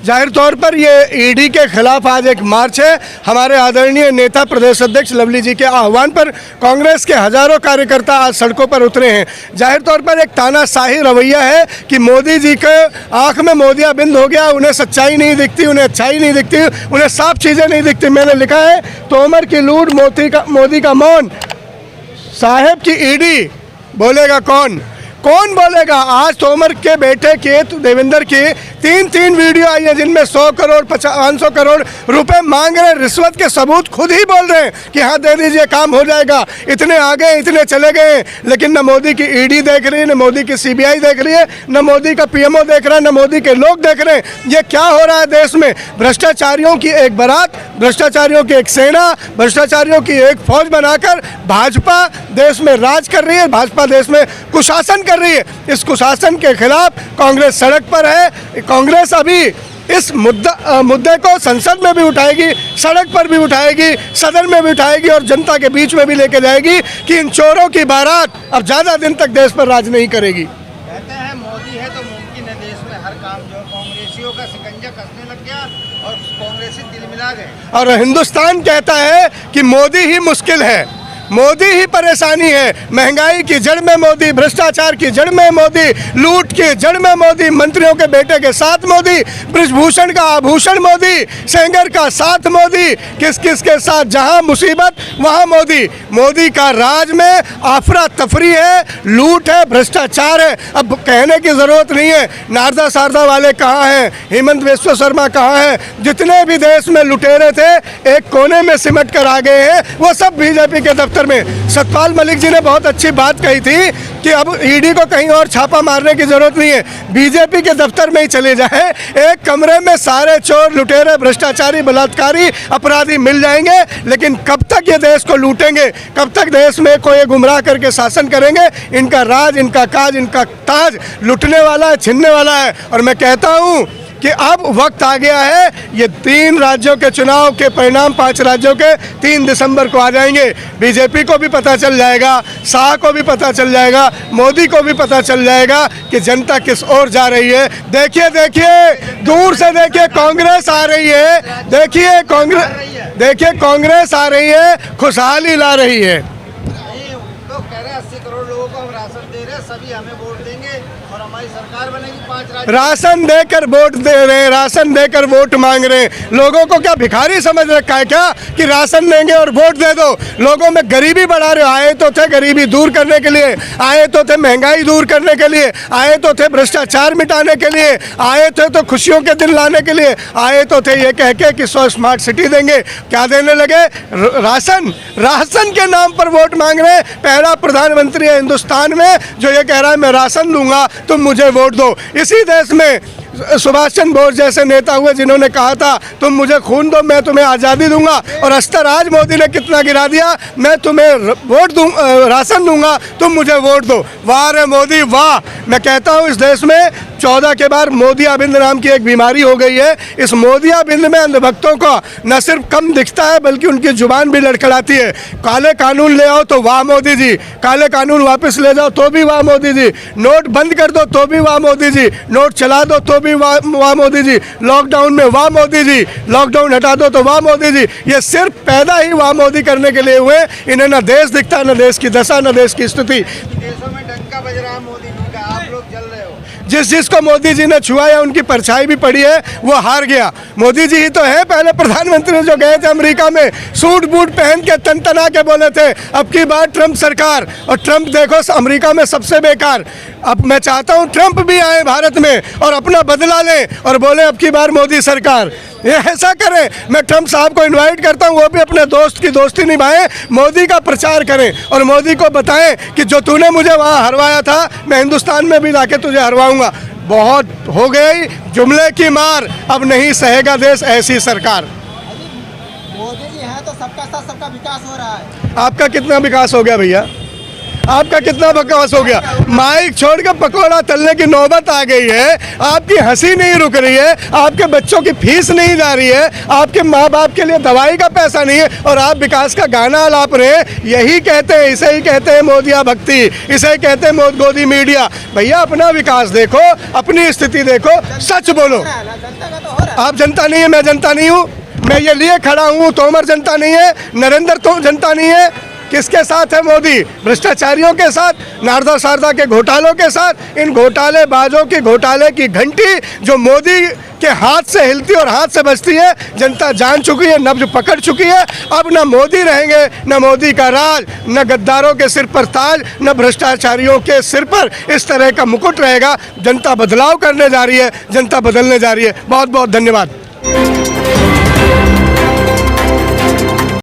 जाहिर तौर पर ये ईडी के खिलाफ आज एक मार्च है। हमारे आदरणीय नेता प्रदेश अध्यक्ष लवली जी के आह्वान पर कांग्रेस के हजारों कार्यकर्ता आज सड़कों पर उतरे हैं। जाहिर तौर पर एक तानाशाही रवैया है कि मोदी जी के आंख में मोतियाबिंद हो गया, उन्हें सच्चाई नहीं दिखती, उन्हें अच्छाई नहीं दिखती, उन्हें साफ चीज़ें नहीं दिखती। मैंने लिखा है तोमर की लूट, मोदी का मौन, साहेब की ईडी, बोलेगा कौन? कौन बोलेगा? आज तोमर के बेटे के देवेंद्र की तीन वीडियो आई है जिनमें 100 करोड़ 500 करोड़ रुपए मांग रहे हैं। रिश्वत के सबूत खुद ही बोल रहे हैं कि हाँ दे दीजिए, काम हो जाएगा। इतने आ गए, इतने चले गए, लेकिन न मोदी की ईडी देख रही है, न मोदी की सीबीआई देख रही है, न मोदी का पीएमओ देख रहा है, न मोदी के लोग देख रहे हैं। ये क्या हो रहा है देश में? भ्रष्टाचारियों की एक बारात, भ्रष्टाचारियों की एक सेना, भ्रष्टाचारियों की एक फौज बनाकर भाजपा देश में राज कर रही है, भाजपा देश में कुशासन कर रही है। इस कुशासन के खिलाफ कांग्रेस सड़क पर है। कांग्रेस अभी इस मुद्दे को संसद में भी उठाएगी, सड़क पर भी उठाएगी, सदन में भी उठाएगी और जनता के बीच में भी लेके जाएगी कि इन चोरों की बारात अब ज़्यादा दिन तक देश पर राज नहीं करेगी। कहते हैं मोदी है तो मुमकिन है देश में हर काम। जो कांग्रेसियों का शिकंजा कसने लग गया और कांग्रेसी दिल मिला गए। और हिंदुस्तान कहता है कि मोदी ही मुश्किल है, मोदी ही परेशानी है। महंगाई की जड़ में मोदी, भ्रष्टाचार की जड़ में मोदी, लूट की जड़ में मोदी, मंत्रियों के बेटे के साथ मोदी, ब्रिजभूषण का आभूषण मोदी, सेंगर का साथ मोदी, किस किस के साथ जहां मुसीबत वहां मोदी। मोदी का राज में आफरा तफरी है, लूट है, भ्रष्टाचार है। अब कहने की जरूरत नहीं है नारदा शारदा वाले कहाँ हैं, हेमंत बिस्वा शर्मा कहाँ हैं। जितने भी देश में लुटेरे थे एक कोने में सिमट कर आ गए हैं, वो सब बीजेपी के दफ्तर में। सतपाल मलिक जी ने बहुत अच्छी बात कही थी कि अब ईडी को कहीं और छापा मारने की जरूरत नहीं है, बीजेपी के दफ्तर में ही चले जाए। एक कमरे में सारे चोर, लुटेरे, भ्रष्टाचारी, बलात्कारी, अपराधी मिल जाएंगे। लेकिन कब तक ये देश को लूटेंगे? कब तक देश में कोई गुमराह करके शासन करेंगे? इनका राज, इनका काज, इनका ताज लुटने वाला है, छीनने वाला है। और मैं कहता हूं कि अब वक्त आ गया है। ये 3 राज्यों के चुनाव के परिणाम 5 राज्यों के 3 दिसंबर को आ जाएंगे। बीजेपी को भी पता चल जाएगा, शाह को भी पता चल जाएगा, मोदी को भी पता चल जाएगा कि जनता किस ओर जा रही है। देखिए दूर से देखिए कांग्रेस आ रही है, देखिए कांग्रेस आ रही है, खुशहाली ला रही है। लोग कह रहे हैं 80 करोड़ लोगों को हम राशन दे रहे हैं, सभी हमें वोट देंगे और हमारी सरकार बनेगी 5 राज्य। राशन देकर वोट दे रहे हैं, राशन देकर वोट मांग रहे हैं। लोगों को क्या भिखारी समझ रखा है क्या कि राशन देंगे और वोट दे दो? लोगों में गरीबी बढ़ा रहे हो। आए तो थे गरीबी दूर करने के लिए, आए तो थे महंगाई दूर करने के लिए, आए तो थे भ्रष्टाचार मिटाने के लिए, आए थे तो खुशियों के दिन लाने के लिए, आए तो थे ये कह के कि 100 स्मार्ट सिटी देंगे। क्या देने लगे? राशन के नाम पर वोट मांग रहे हैं। पहला प्रधानमंत्री है हिंदुस्तान में जो ये कह रहा है मैं राशन दूंगा, तुम मुझे वोट दो। इसी देश में सुभाष चंद्र बोस जैसे नेता हुए जिन्होंने कहा था तुम मुझे खून दो मैं तुम्हें आज़ादी दूंगा, और अस्तर आज मोदी ने कितना गिरा दिया, मैं तुम्हें वोट दूं, राशन दूंगा, तुम मुझे वोट दो। वाह रे मोदी वाह। मैं कहता हूं इस देश में 14 के बाद मोदियाबिंद नाम की एक बीमारी हो गई है। इस मोदियाबिंद में अंधभक्तों को न सिर्फ कम दिखता है बल्कि उनकी जुबान भी लड़खड़ाती है। काले कानून ले आओ तो वाह मोदी जी, काले कानून वापस ले जाओ तो भी वाह मोदी जी, नोट बंद कर दो तो भी वाह मोदी जी, नोट चला दो तो भी वाह मोदी जी, लॉकडाउन में वाह मोदी जी, लॉकडाउन हटा दो तो वाह मोदी जी। ये सिर्फ पैदा ही वाह मोदी करने के लिए हुए। इन्हें न देश दिखता, न देश की दशा, न देश की स्थिति। देशों में डंका बज रहा है मोदी जी का, आप लोग जल रहे हो। जिसको मोदी जी ने छुआ या उनकी परछाई भी पड़ी है वो हार गया। मोदी जी ही तो है पहले प्रधानमंत्री जो गए थे अमेरिका में, सूट बूट पहन के तनतना के बोले थे अब की बार ट्रंप सरकार, और ट्रंप देखो अमेरिका में सबसे बेकार। अब मैं चाहता हूं ट्रंप भी आए भारत में और अपना बदला लें और बोले अब की बार मोदी सरकार। ये ऐसा करें। मैं ट्रंप साहब को इनवाइट करता हूं वो भी अपने दोस्त की दोस्ती निभाएं, मोदी का प्रचार करें और मोदी को बताएं कि जो तूने मुझे वहां हरवाया था मैं हिंदुस्तान में भी लाके तुझे हरवाऊंगा। बहुत हो गई जुमले की मार, अब नहीं सहेगा देश ऐसी सरकार। मोदी जी हैं तो सबका साथ सबका विकास हो रहा है। आपका कितना विकास हो गया भैया? आपका कितना बकवास हो गया। माइक छोड़ के पकौड़ा तलने की नौबत आ गई है। आपकी हंसी नहीं रुक रही है, आपके बच्चों की फीस नहीं जा रही है, आपके माँ बाप के लिए दवाई का पैसा नहीं है और आप विकास का गाना अलाप रहे हैं। यही कहते हैं, इसे ही कहते हैं मोदिया भक्ति, इसे ही कहते हैं मोदी मीडिया। भैया अपना विकास देखो, अपनी स्थिति देखो, सच बोलो। आप जनता नहीं है, मैं जनता नहीं हूँ, मैं ये लिए खड़ा हूँ। तोमर जनता नहीं है, नरेंद्र तो जनता नहीं है। किसके साथ है मोदी? भ्रष्टाचारियों के साथ, नारदा शारदा के घोटालों के साथ। इन घोटालेबाजों की घोटाले की घंटी जो मोदी के हाथ से हिलती और हाथ से बजती है, जनता जान चुकी है, नब्ज पकड़ चुकी है। अब न मोदी रहेंगे, न मोदी का राज, न गद्दारों के सिर पर ताज, न भ्रष्टाचारियों के सिर पर इस तरह का मुकुट रहेगा। जनता बदलाव करने जा रही है, जनता बदलने जा रही है। बहुत बहुत धन्यवाद।